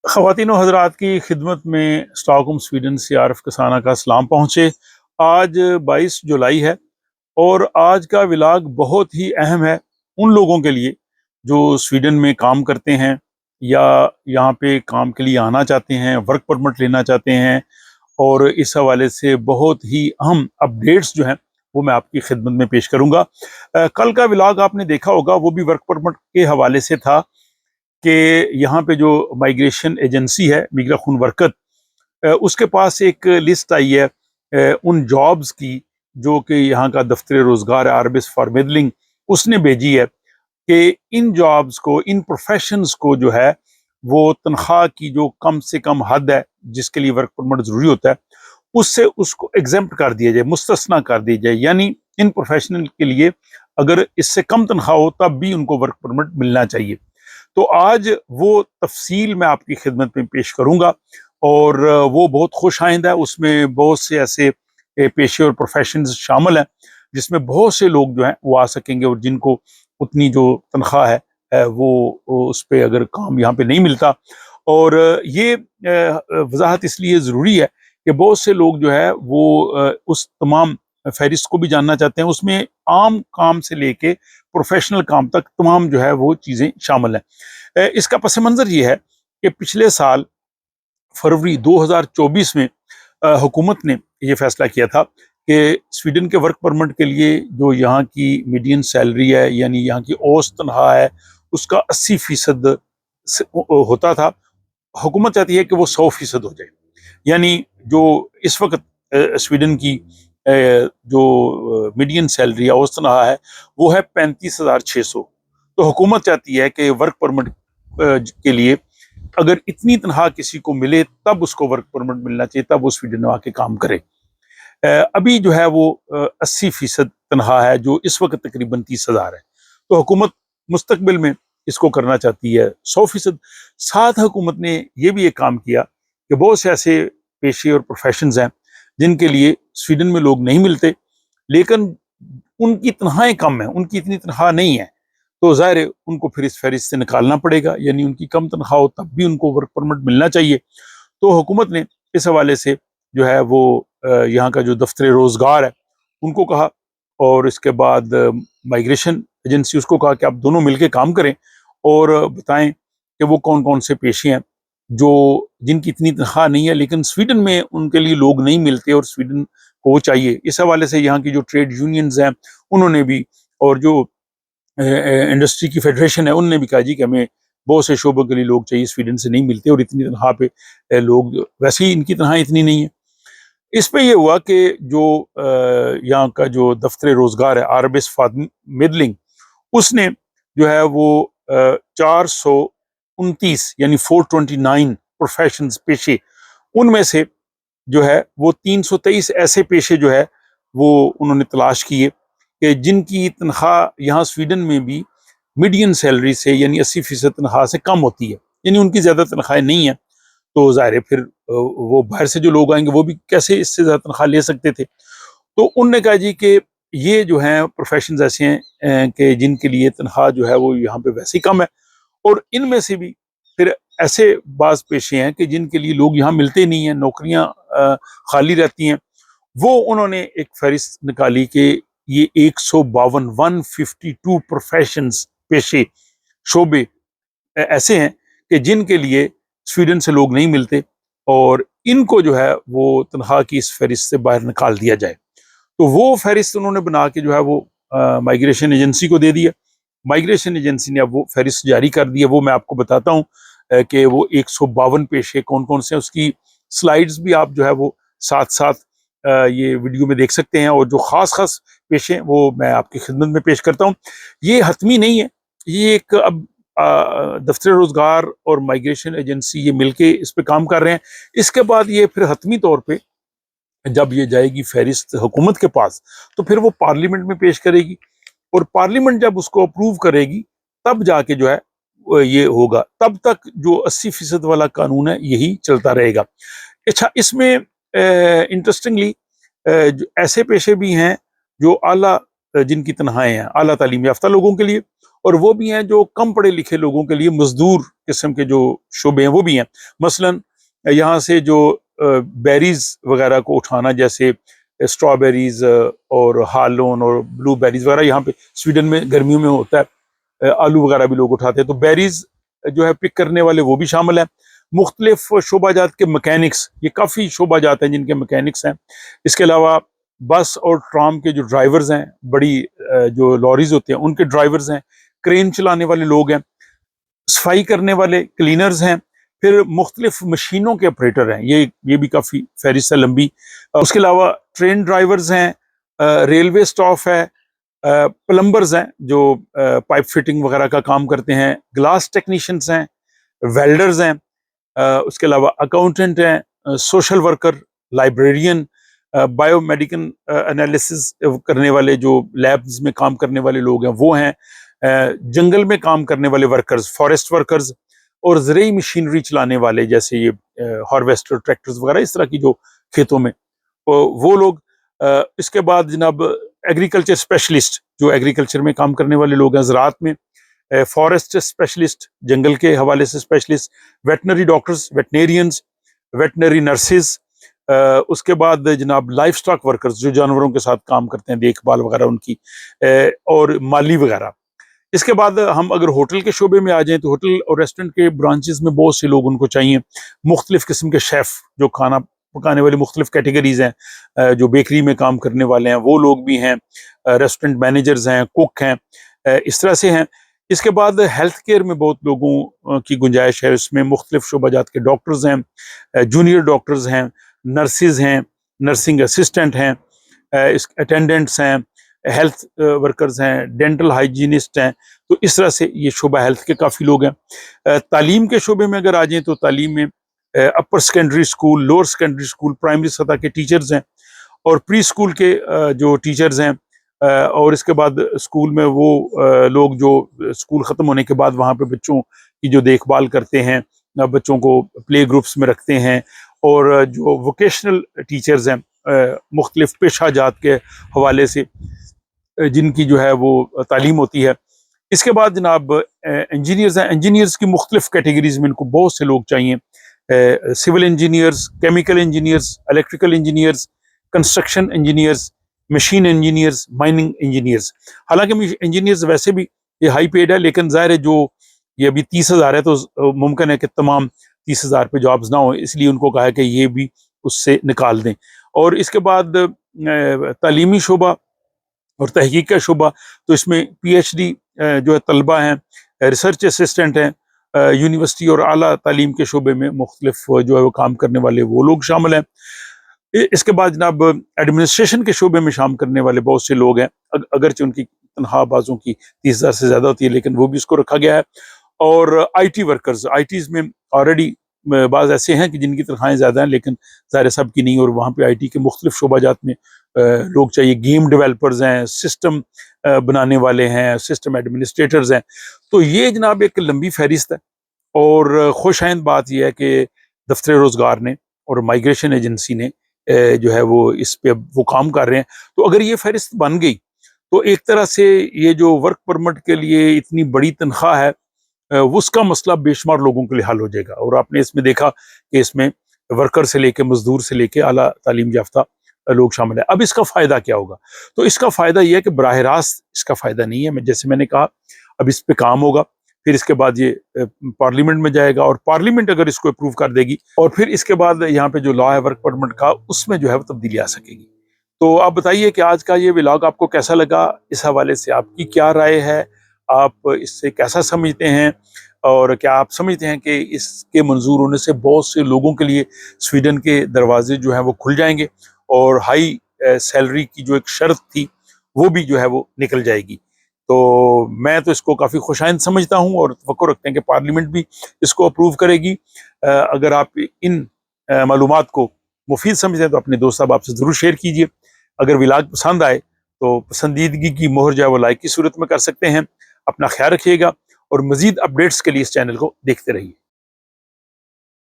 خواتین و حضرات کی خدمت میں اسٹاک ہوم سویڈن سے عارف کسانہ کا سلام پہنچے۔ آج 22 جولائی ہے اور آج کا ولاگ بہت ہی اہم ہے ان لوگوں کے لیے جو سویڈن میں کام کرتے ہیں یا یہاں پہ کام کے لیے آنا چاہتے ہیں، ورک پرمٹ لینا چاہتے ہیں، اور اس حوالے سے بہت ہی اہم اپڈیٹس جو ہیں وہ میں آپ کی خدمت میں پیش کروں گا۔ کل کا ولاگ آپ نے دیکھا ہوگا، وہ بھی ورک پرمٹ کے حوالے سے تھا کہ یہاں پہ جو مائیگریشن ایجنسی ہے میگرا خون ورکت، اس کے پاس ایک لسٹ آئی ہے ان جابز کی جو کہ یہاں کا دفتر روزگار آربس فار میڈلنگ اس نے بھیجی ہے کہ ان جابز کو، ان پروفیشنز کو جو ہے وہ تنخواہ کی جو کم سے کم حد ہے جس کے لیے ورک پرمٹ ضروری ہوتا ہے اس سے اس کو ایگزمپٹ کر دیا جائے، مستثنا کر دی جائے، یعنی ان پروفیشنل کے لیے اگر اس سے کم تنخواہ ہو تب بھی ان کو ورک پرمٹ ملنا چاہیے۔ تو آج وہ تفصیل میں آپ کی خدمت میں پیش کروں گا اور وہ بہت خوش آئندہ ہے۔ اس میں بہت سے ایسے پیشے اور پروفیشنز شامل ہیں جس میں بہت سے لوگ جو ہیں وہ آ سکیں گے، اور جن کو اتنی جو تنخواہ ہے وہ اس پہ اگر کام یہاں پہ نہیں ملتا۔ اور یہ وضاحت اس لیے ضروری ہے کہ بہت سے لوگ جو ہے وہ اس تمام فہرست کو بھی جاننا چاہتے ہیں۔ اس میں عام کام سے لے کے پروفیشنل کام تک تمام جو ہے وہ چیزیں شامل ہیں۔ اس کا پس منظر یہ ہے کہ پچھلے سال فروری 2024 میں حکومت نے یہ فیصلہ کیا تھا کہ سویڈن کے ورک پرمٹ کے لیے جو یہاں کی میڈین سیلری ہے، یعنی یہاں کی اوسط تنخواہ ہے، اس کا 80% ہوتا تھا۔ حکومت چاہتی ہے کہ وہ 100% ہو جائے، یعنی جو اس وقت سویڈن کی جو میڈین سیلری ہے، اوسط تنخواہ ہے، وہ ہے 35,600۔ تو حکومت چاہتی ہے کہ ورک پرمٹ کے لیے اگر اتنی تنخواہ کسی کو ملے تب اس کو ورک پرمٹ ملنا چاہیے، تب وہ سویڈن میں آ کے کام کرے۔ ابھی جو ہے وہ 80% تنخواہ ہے جو اس وقت تقریباً 30,000 ہے، تو حکومت مستقبل میں اس کو کرنا چاہتی ہے 100%۔ ساتھ حکومت نے یہ بھی ایک کام کیا کہ بہت سے ایسے پیشے اور پروفیشنز ہیں جن کے لیے سویڈن میں لوگ نہیں ملتے، لیکن ان کی تنخواہیں کم ہیں، ان کی اتنی تنخواہ نہیں ہے، تو ظاہر ہے ان کو پھر اس فہرست سے نکالنا پڑے گا، یعنی ان کی کم تنخواہ ہو تب بھی ان کو ورک پرمٹ ملنا چاہیے۔ تو حکومت نے اس حوالے سے جو ہے وہ یہاں کا جو دفتر روزگار ہے ان کو کہا، اور اس کے بعد مائیگریشن ایجنسی اس کو کہا کہ آپ دونوں مل کے کام کریں اور بتائیں کہ وہ کون کون سے پیشے ہیں جو جن کی اتنی تنخواہ نہیں ہے لیکن سویڈن میں ان کے لیے لوگ نہیں ملتے اور سویڈن کو وہ چاہیے۔ اس حوالے سے یہاں کی جو ٹریڈ یونینز ہیں انہوں نے بھی، اور جو انڈسٹری کی فیڈریشن ہے ان نے بھی کہا جی کہ ہمیں بہت سے شعبوں کے لیے لوگ چاہیے، سویڈن سے نہیں ملتے اور اتنی تنخواہ پہ لوگ ویسے ہی ان کی تنخواہ اتنی نہیں ہے۔ اس پہ یہ ہوا کہ جو یہاں کا جو دفتر روزگار ہے آربس فار میڈلنگ، اس نے جو ہے وہ 429 یعنی 429 پروفیشنز پیشے، ان میں سے جو ہے وہ 323 ایسے پیشے جو ہے وہ انہوں نے تلاش کیے کہ جن کی تنخواہ یہاں سویڈن میں بھی میڈین سیلری سے یعنی 80% تنخواہ سے کم ہوتی ہے، یعنی ان کی زیادہ تنخواہیں نہیں ہیں، تو ظاہر ہے پھر وہ باہر سے جو لوگ آئیں گے وہ بھی کیسے اس سے زیادہ تنخواہ لے سکتے تھے۔ تو انہوں نے کہا جی کہ یہ جو ہیں پروفیشنز ایسے ہیں کہ جن کے لیے تنخواہ جو ہے وہ یہاں پہ ویسے ہی کم ہے، اور ان میں سے بھی پھر ایسے بعض پیشے ہیں کہ جن کے لیے لوگ یہاں ملتے نہیں ہیں، نوکریاں خالی رہتی ہیں۔ وہ انہوں نے ایک فہرست نکالی کہ یہ 152 پروفیشنز، پیشے، شعبے ایسے ہیں کہ جن کے لیے سویڈن سے لوگ نہیں ملتے، اور ان کو جو ہے وہ تنخواہ کی اس فہرست سے باہر نکال دیا جائے۔ تو وہ فہرست انہوں نے بنا کے جو ہے وہ مائیگریشن ایجنسی کو دے دیا۔ مائیگریشن ایجنسی نے اب وہ فہرست جاری کر دی ہے۔ وہ میں آپ کو بتاتا ہوں کہ وہ 152 پیشے کون کون سے ہیں، اس کی سلائیڈز بھی آپ جو ہے وہ ساتھ ساتھ یہ ویڈیو میں دیکھ سکتے ہیں، اور جو خاص پیشے ہیں وہ میں آپ کی خدمت میں پیش کرتا ہوں۔ یہ حتمی نہیں ہے، یہ ایک اب دفتر روزگار اور مائیگریشن ایجنسی یہ مل کے اس پہ کام کر رہے ہیں۔ اس کے بعد یہ پھر حتمی طور پہ جب یہ جائے گی فہرست حکومت کے پاس تو پھر وہ پارلیمنٹ میں پیش کرے گی، اور پارلیمنٹ جب اس کو اپروو کرے گی تب جا کے جو ہے یہ ہوگا۔ تب تک جو 80% والا قانون ہے یہی چلتا رہے گا۔ اچھا، اس میں انٹرسٹنگلی ایسے پیشے بھی ہیں جو اعلیٰ، جن کی تنخواہیں ہیں اعلیٰ تعلیم یافتہ لوگوں کے لیے، اور وہ بھی ہیں جو کم پڑھے لکھے لوگوں کے لیے مزدور قسم کے جو شعبے ہیں وہ بھی ہیں. مثلاً یہاں سے جو بیریز وغیرہ کو اٹھانا، جیسے اسٹرابیریز اور ہالون اور بلو بیریز وغیرہ یہاں پہ سویڈن میں گرمیوں میں ہوتا ہے، آلو وغیرہ بھی لوگ اٹھاتے ہیں، تو بیریز جو ہے پک کرنے والے وہ بھی شامل ہیں. مختلف شعبہ جات کے مکینکس، یہ کافی شعبہ جات ہیں جن کے مکینکس ہیں. اس کے علاوہ بس اور ٹرام کے جو ڈرائیورز ہیں، بڑی جو لوریز ہوتے ہیں ان کے ڈرائیورز ہیں، کرین چلانے والے لوگ ہیں، صفائی کرنے والے کلینرز ہیں، پھر مختلف مشینوں کے آپریٹر ہیں، یہ بھی کافی فہرست ہے لمبی. اس کے علاوہ ٹرین ڈرائیورز ہیں، ریلوے سٹاف ہے، پلمبرز ہیں جو پائپ فٹنگ وغیرہ کا کام کرتے ہیں، گلاس ٹیکنیشینز ہیں، ویلڈرز ہیں، اس کے علاوہ اکاؤنٹنٹ ہیں، social worker, librarian, bio medical analysis کرنے والے جو لیبز میں کام کرنے والے لوگ ہیں وہ ہیں، جنگل میں کام کرنے والے ورکرز، فارسٹ ورکرز، اور زرعی مشینری چلانے والے جیسے یہ ہارویسٹر، ٹریکٹرز وغیرہ اس طرح کی جو کھیتوں میں وہ لوگ. اس کے بعد جناب ایگریکلچر اسپیشلسٹ جو ایگریکلچر میں کام کرنے والے لوگ ہیں، زراعت میں فارسٹ اسپیشلسٹ، جنگل کے حوالے سے specialist, veterinary doctors, veterinarians, veterinary nurses. اس کے بعد جناب لائف سٹاک ورکرز جو جانوروں کے ساتھ کام کرتے ہیں، دیکھ بھال وغیرہ ان کی، اور مالی وغیرہ. اس کے بعد ہم اگر ہوٹل کے شعبے میں آ جائیں تو ہوٹل اور ریسٹورنٹ کے برانچز میں بہت سے لوگ ان کو چاہیے، مختلف قسم کے شیف جو کھانا پکانے والے مختلف کیٹیگریز ہیں، جو بیکری میں کام کرنے والے ہیں وہ لوگ بھی ہیں، ریسٹورنٹ مینیجرز ہیں، کوک ہیں، اس طرح سے ہیں. اس کے بعد ہیلتھ کیئر میں بہت لوگوں کی گنجائش ہے، اس میں مختلف شعبہ جات کے ڈاکٹرز ہیں، جونیئر ڈاکٹرز ہیں، نرسز ہیں، نرسنگ اسسٹنٹ ہیں، اٹینڈنٹس ہیں، ہیلتھ ورکرز ہیں، ڈینٹل ہائیجینسٹ ہیں. تو اس طرح سے یہ شعبہ ہیلتھ کے کافی لوگ ہیں. تعلیم کے شعبے میں اگر آ جائیں تو تعلیم میں upper secondary school, lower secondary school, primary سطح کے ٹیچرز ہیں، اور پری اسکول کے جو ٹیچرز ہیں، اور اس کے بعد اسکول میں وہ لوگ جو اسکول ختم ہونے کے بعد وہاں پہ بچوں کی جو دیکھ بھال کرتے ہیں، بچوں کو پلے گروپس میں رکھتے ہیں، اور جو ووکیشنل ٹیچرز ہیں مختلف پیشہ جات کے حوالے سے جن کی جو ہے وہ تعلیم ہوتی ہے. اس کے بعد جناب انجینئرز ہیں، انجینئرز کی مختلف کیٹیگریز میں ان کو بہت سے لوگ چاہیے، civil engineers, chemical engineers, electrical engineers, construction engineers, machine engineers, mining engineers. حالانکہ انجینئرز ویسے بھی یہ ہائی پیڈ ہے، لیکن ظاہر ہے جو یہ ابھی 30,000 ہے تو ممکن ہے کہ تمام 30,000 پہ جابز نہ ہوں، اس لیے ان کو کہا ہے کہ یہ بھی اس سے نکال دیں. اور اس کے بعد تعلیمی شعبہ اور تحقیق کا شعبہ، تو اس میں پی ایچ ڈی جو ہے طلبہ ہیں، ریسرچ اسسٹنٹ ہیں، یونیورسٹی اور اعلیٰ تعلیم کے شعبے میں مختلف جو ہے وہ کام کرنے والے وہ لوگ شامل ہیں. اس کے بعد جناب ایڈمنسٹریشن کے شعبے میں کام کرنے والے بہت سے لوگ ہیں، اگرچہ ان کی تنخواہ بعضوں کی 30,000 سے زیادہ ہوتی ہے لیکن وہ بھی اس کو رکھا گیا ہے. اور I T workers, I Ts میں آلریڈی بعض ایسے ہیں کہ جن کی تنخواہیں زیادہ ہیں لیکن ظاہر سب کی نہیں، اور وہاں پہ آئی ٹی کے مختلف شعبہ جات میں لوگ چاہیے. گیم ڈیولپرز ہیں، سسٹم بنانے والے ہیں، سسٹم ایڈمنسٹریٹرز ہیں. تو یہ جناب ایک لمبی فہرست ہے، اور خوش آئند بات یہ ہے کہ دفتر روزگار نے اور مائیگریشن ایجنسی نے جو ہے وہ اس پہ وہ کام کر رہے ہیں. تو اگر یہ فہرست بن گئی تو ایک طرح سے یہ جو ورک پرمٹ کے لیے اتنی بڑی تنخواہ ہے اس کا مسئلہ بے شمار لوگوں کے لیے حل ہو جائے گا. اور آپ نے اس میں دیکھا کہ اس میں ورکر سے لے کے مزدور سے لے کے اعلیٰ تعلیم یافتہ لوگ شامل ہیں. اب اس کا فائدہ کیا ہوگا؟ تو اس کا فائدہ یہ ہے کہ براہ راست اس کا فائدہ نہیں ہے، جیسے میں نے کہا اب اس پہ کام ہوگا، پھر اس کے بعد یہ پارلیمنٹ میں جائے گا، اور پارلیمنٹ اگر اس کو اپروو کر دے گی، اور پھر اس کے بعد یہاں پہ جو لا ہے ورک پرمٹ کا اس میں جو ہے وہ تبدیلی آ سکے گی. تو آپ بتائیے کہ آج کا یہ ولاگ آپ کو کیسا لگا، اس حوالے سے آپ کی کیا رائے ہے، آپ اس سے کیسا سمجھتے ہیں، اور کیا آپ سمجھتے ہیں کہ اس کے منظور ہونے سے بہت سے لوگوں کے لیے سویڈن کے دروازے جو ہیں وہ کھل جائیں گے، اور ہائی سیلری کی جو ایک شرط تھی وہ بھی جو ہے وہ نکل جائے گی؟ تو میں تو اس کو کافی خوش آئند سمجھتا ہوں، اور توقع رکھتے ہیں کہ پارلیمنٹ بھی اس کو اپروو کرے گی. اگر آپ ان معلومات کو مفید سمجھتے ہیں تو اپنے دوست صاحب آپ سے ضرور شیئر کیجیے. اگر ولاگ پسند آئے تو پسندیدگی کی مہر جو ہے وہ لائک کی صورت میں کر سکتے ہیں. اپنا خیال رکھیے گا، اور مزید اپڈیٹس کے لیے اس چینل کو دیکھتے رہیے.